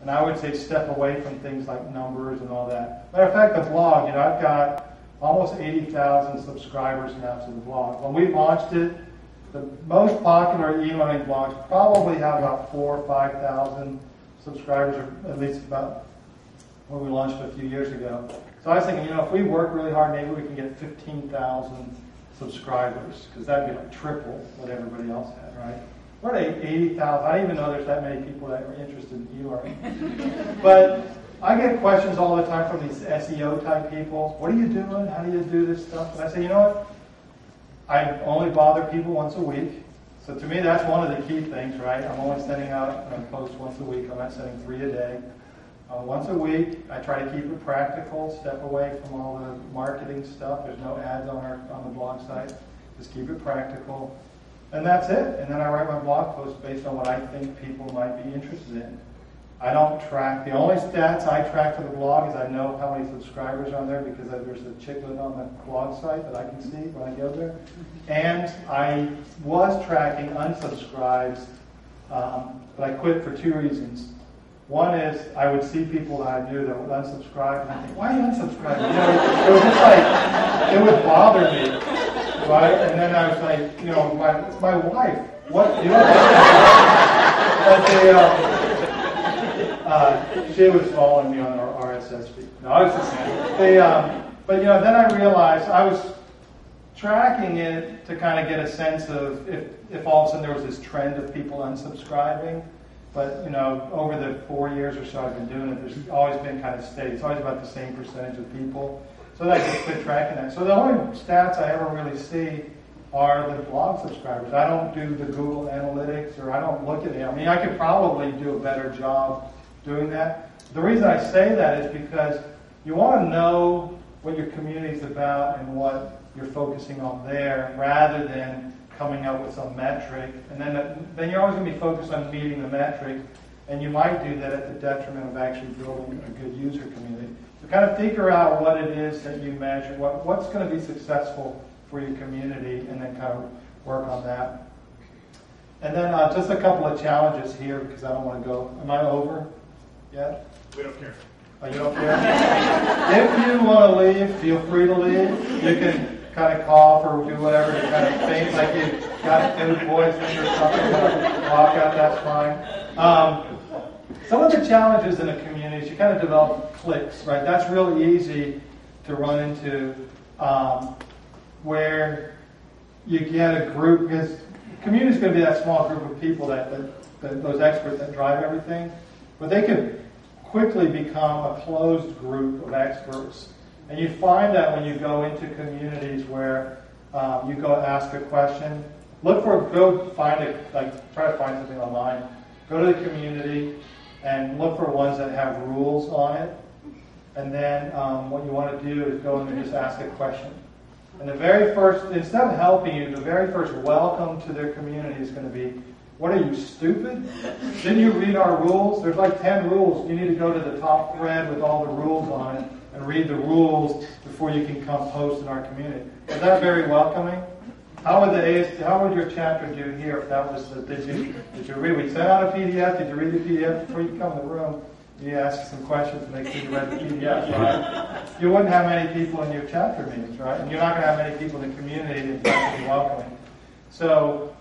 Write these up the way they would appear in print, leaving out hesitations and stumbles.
And I would say step away from things like numbers and all that. Matter of fact, the blog, I've got almost 80,000 subscribers now to the blog. When we launched it, the most popular e-learning blogs probably have about 4,000 or 5,000 subscribers, or at least about when we launched it a few years ago. So I was thinking, if we work really hard, maybe we can get 15,000 subscribers, because that'd be like triple what everybody else had, right? We're at 80,000. I didn't even know there's that many people that are interested in e-learning. But I get questions all the time from these SEO type people. What are you doing? How do you do this stuff? And I say, you know what? I only bother people once a week. So to me, that's one of the key things, right? I'm only sending out a post once a week. I'm not sending 3 a day. Once a week, I try to keep it practical, step away from all the marketing stuff. There's no ads on the blog site. Just keep it practical. And that's it. And then I write my blog post based on what I think people might be interested in. I don't track. The only stats I track for the blog is I know how many subscribers are on there because there's a chiclet on the blog site that I can see when I go there. And I was tracking unsubscribes, but I quit for 2 reasons. One is I would see people that I knew that would unsubscribe, and I think, why are you unsubscribing? It was just like, it would bother me, right? And then I was like, my wife, what? She was following me on our RSS feed. No, I was just saying. But then I realized I was tracking it to kind of get a sense of if all of a sudden there was this trend of people unsubscribing. But, over the 4 years or so I've been doing it, there's always been kind of steady. It's always about the same percentage of people. So that I just quit tracking that. So the only stats I ever really see are the blog subscribers. I don't do the Google Analytics, or I don't look at it. I mean, I could probably do a better job doing that. The reason I say that is because you want to know what your community is about and what you're focusing on there, rather than coming up with some metric, and then you're always going to be focused on meeting the metric, and you might do that at the detriment of actually building a good user community. So kind of figure out what it is that you measure, what's going to be successful for your community, and then kind of work on that. And then just a couple of challenges here, because I don't want to go. Am I over yet? We don't care. Oh, you don't care? If you want to leave, feel free to leave. You can kind of cough or do whatever to kind of faint like you got food poisoning or something. Walk out, that's fine. Some of the challenges in a community is you kind of develop cliques, right? That's really easy to run into, where you get a group, because community is going to be that small group of people that those experts that drive everything, but they could quickly become a closed group of experts. And you find that when you go into communities where you go ask a question, try to find something online. Go to the community and look for ones that have rules on it. And then what you want to do is go in and just ask a question. And the very first, instead of helping you, the very first welcome to their community is going to be, what are you, stupid? Didn't you read our rules? There's like 10 rules. You need to go to the top thread with all the rules on it and read the rules before you can come post in our community. Is that very welcoming? How would your chapter do here if that was did you read? We sent out a PDF. Did you read the PDF before you come in the room? You ask some questions to make sure you read the PDF, right? You wouldn't have many people in your chapter meetings, right? And you're not going to have many people in the community that's be welcoming. So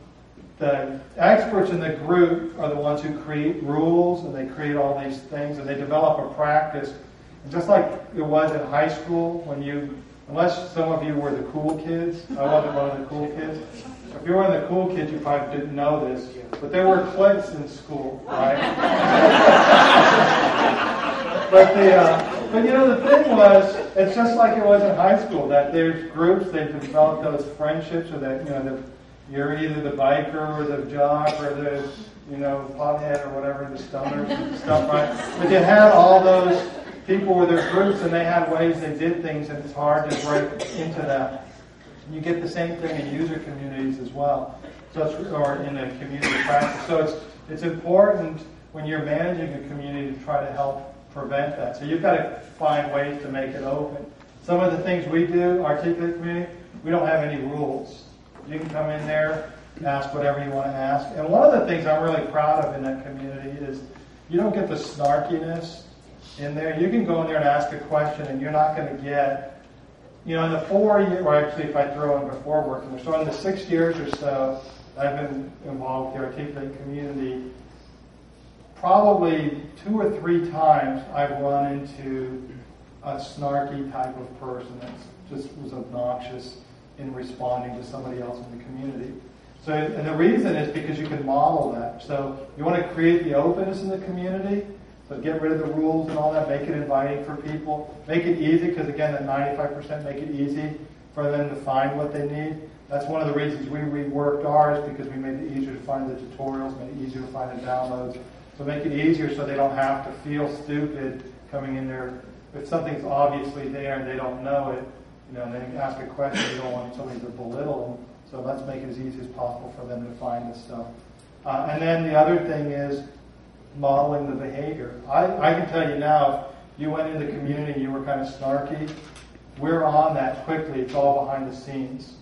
the experts in the group are the ones who create rules, and they create all these things, and they develop a practice. And just like it was in high school, unless some of you were the cool kids, I wasn't one of the cool kids. If you were one of the cool kids, you probably didn't know this, but there were cliques in school, right? But the thing was, it's just like it was in high school, that there's groups, they develop those friendships, or that you're either the biker or the jock or the pothead or whatever, the stoners and stuff, right? But you had all those people with their groups, and they had ways they did things, and it's hard to break into that. You get the same thing in user communities as well, or in a community practice. So it's important when you're managing a community to try to help prevent that. So you've got to find ways to make it open. Some of the things we do, Articulate Community, we don't have any rules. You can come in there, ask whatever you want to ask. And one of the things I'm really proud of in that community is you don't get the snarkiness in there. You can go in there and ask a question, and you're not going to get, in the 4 years, or actually if I throw in before working there, so in the 6 years or so I've been involved with the Articulate community, probably 2 or 3 times I've run into a snarky type of person that just was obnoxious in responding to somebody else in the community. So, and the reason is because you can model that. So you want to create the openness in the community, so get rid of the rules and all that, make it inviting for people, make it easy, because again, at 95%, make it easy for them to find what they need. That's one of the reasons we reworked ours, because we made it easier to find the tutorials, made it easier to find the downloads. So make it easier so they don't have to feel stupid coming in there. If something's obviously there and they don't know it, and they ask a question, you don't want somebody to belittle them. So let's make it as easy as possible for them to find this stuff. And then the other thing is modeling the behavior. I can tell you now, if you went in the community and you were kind of snarky, we're on that quickly. It's all behind the scenes.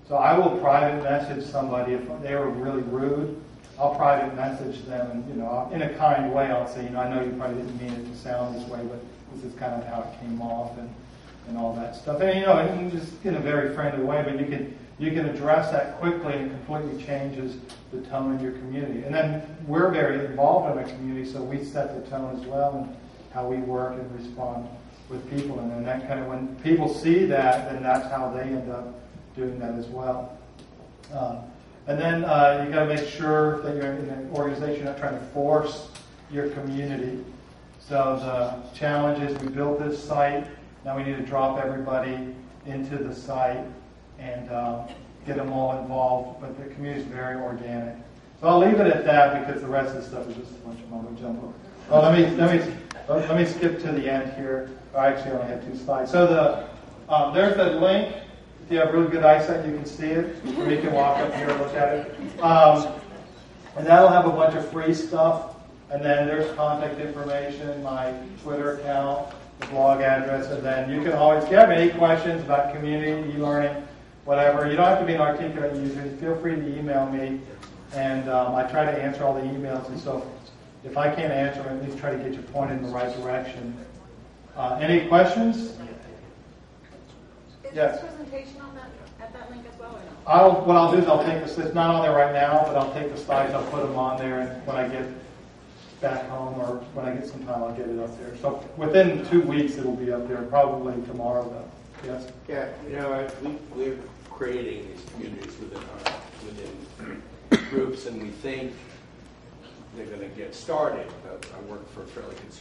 So I will private message somebody if they were really rude. I'll private message them, and in a kind way, I'll say, I know you probably didn't mean it to sound this way, but this is kind of how it came off, and all that stuff. And and just in a very friendly way, but you can address that quickly, and it completely changes the tone in your community. And then we're very involved in our community, so we set the tone as well, and how we work and respond with people. And then that kind of, when people see that, then that's how they end up doing that as well. And then you got to make sure that you're in an organization, you're not trying to force your community. So the challenge is, we built this site. Now we need to drop everybody into the site and get them all involved. But the community is very organic. So I'll leave it at that, because the rest of the stuff is just a bunch of mumbo jumbo. Well, let me skip to the end here. I actually only have 2 slides. So there's the link. If you have really good eyesight, you can see it, or you can walk up here and look at it. And that'll have a bunch of free stuff. And then there's contact information, my Twitter account, the blog address, and then you can always, if you have any questions about community, e-learning, whatever, you don't have to be an Articulate user. Feel free to email me, and I try to answer all the emails. And so if I can't answer them, at least try to get you pointed in the right direction. Any questions? Is Yes. this presentation at that link as well, or no? What I'll do is I'll take this. It's not on there right now, but I'll take the slides. I'll put them on there, and when I get back home, or when I get some time, I'll get it up there. So within 2 weeks, it'll be up there. Probably tomorrow, though. Yes. Yeah, we're creating these communities within groups, and we think they're going to get started. I work for a fairly conservative